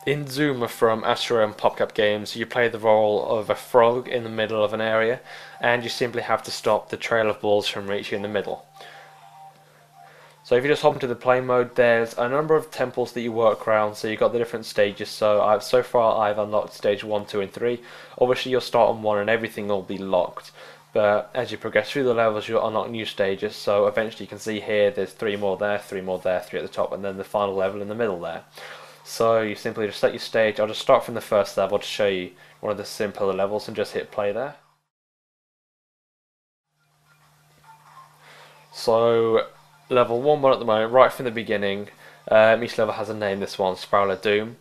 In Zuma from Astro and PopCap games, you play the role of a frog in the middle of an area, and you simply have to stop the trail of balls from reaching in the middle. So if you just hop into the play mode, there's a number of temples that you work around, so you've got the different stages. So far I've unlocked stage 1, 2 and 3. Obviously you'll start on 1 and everything will be locked, but as you progress through the levels you'll unlock new stages, so eventually you can see here there's 3 more there, 3 more there, 3 at the top, and then the final level in the middle there. So you simply just set your stage. I'll just start from the first level to show you one of the simpler levels and just hit play there. So level 1 at the moment, right from the beginning. Each level has a name. This one, Spiral of Doom.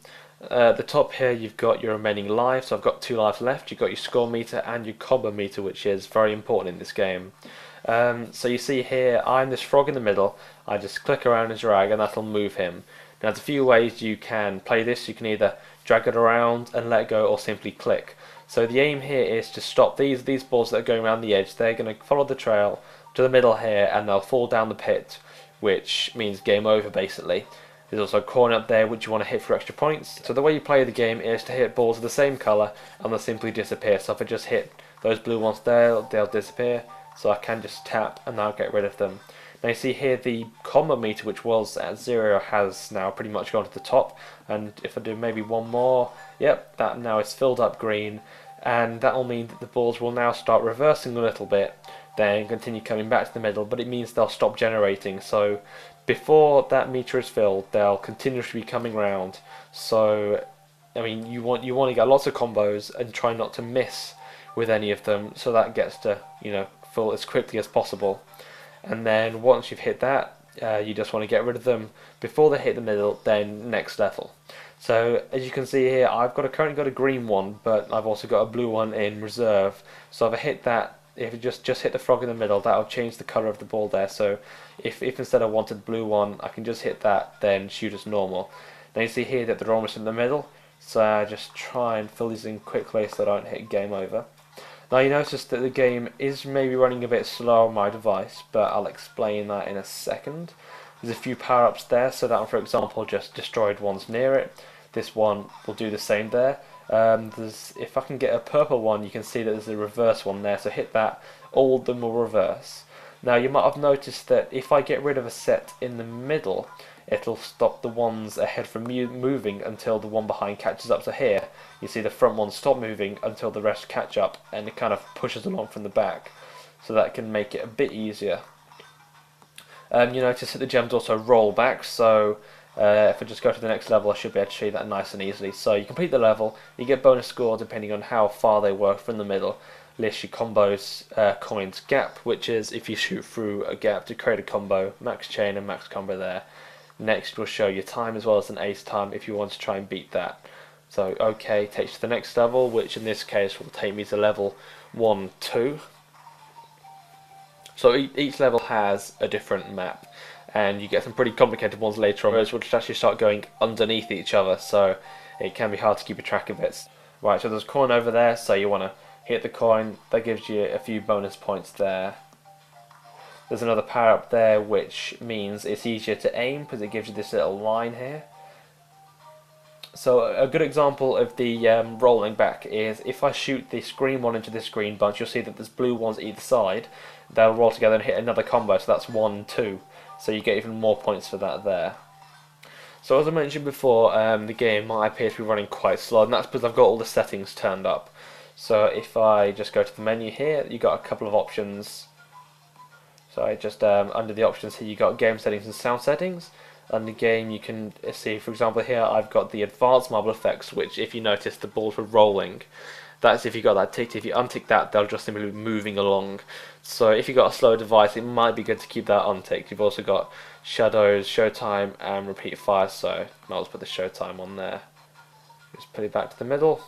At the top here you've got your remaining lives, so I've got 2 lives left. You've got your score meter and your combo meter, which is very important in this game. So you see here, I'm this frog in the middle. I just click around and drag and that'll move him. Now there's a few ways you can play this. You can either drag it around and let go, or simply click. So the aim here is to stop these balls that are going around the edge. They're going to follow the trail to the middle here and they'll fall down the pit, which means game over basically. There's also a coin up there which you want to hit for extra points. So the way you play the game is to hit balls of the same colour and they'll simply disappear. So if I just hit those blue ones there, they'll disappear. So I can just tap and now get rid of them. Now you see here the combo meter, which was at 0, has now pretty much gone to the top, and if I do maybe one more, yep, that now is filled up green, and that will mean that the balls will now start reversing a little bit, then continue coming back to the middle, but it means they'll stop generating. So before that meter is filled, they'll continuously be coming round. So I mean, you want to get lots of combos and try not to miss with any of them, so that gets to, you know, fill as quickly as possible. And then once you've hit that, you just want to get rid of them before they hit the middle, then next level. So as you can see here, I've currently got a green one, but I've also got a blue one in reserve. So if I hit that, if you just hit the frog in the middle, that'll change the colour of the ball there. So if instead I wanted blue one, I can just hit that, then shoot as normal. Now you see here that they're almost in the middle, so I just try and fill these in quickly so I don't hit game over. Now you notice that the game is maybe running a bit slow on my device, but I'll explain that in a second. There's a few power-ups there, so that one, for example, just destroyed ones near it. This one will do the same there. If I can get a purple one, you can see that there's a reverse one there, so hit that, all of them will reverse. Now you might have noticed that if I get rid of a set in the middle, it'll stop the ones ahead from moving until the one behind catches up. So here, you see the front ones stop moving until the rest catch up, and it kind of pushes along from the back. So that can make it a bit easier. You notice that the gems also roll back, so if I just go to the next level, I should be able to show you that nice and easily. So you complete the level, you get bonus score depending on how far they work from the middle. List your combos, coins, gap, which is if you shoot through a gap to create a combo, max chain and max combo there. Next we'll show you time as well as an ace time if you want to try and beat that. So OK takes you to the next level, which in this case will take me to level 1, 2. So each level has a different map, and you get some pretty complicated ones later on, which actually start going underneath each other, so it can be hard to keep a track of it. Right, so there's a coin over there, so you want to hit the coin, that gives you a few bonus points there. There's another power up there which means it's easier to aim because it gives you this little line here. So a good example of the rolling back is if I shoot this green one into this green bunch, you'll see that there's blue ones either side. They'll roll together and hit another combo, so that's 1, 2. So you get even more points for that there. So as I mentioned before, the game might appear to be running quite slow, and that's because I've got all the settings turned up. So if I just go to the menu here, you've got a couple of options. So I just under the options here, you got game settings and sound settings. Under game, you can see, for example, here I've got the advanced marble effects, which, if you notice, the balls were rolling. That's if you got that ticked. If you untick that, they'll just simply be moving along. So if you've got a slow device, it might be good to keep that unticked. You've also got shadows, showtime, and repeat fire. So I'll just put the showtime on there. Just put it back to the middle.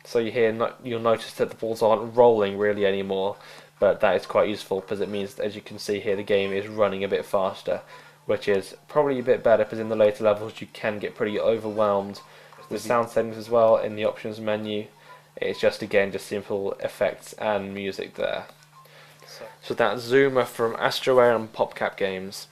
So you'll notice that the balls aren't rolling really anymore, but that is quite useful because it means, as you can see here, the game is running a bit faster, which is probably a bit better because in the later levels you can get pretty overwhelmed. The sound settings as well in the options menu. It's just again just simple effects and music there. So that's Zuma from Astro and PopCap games.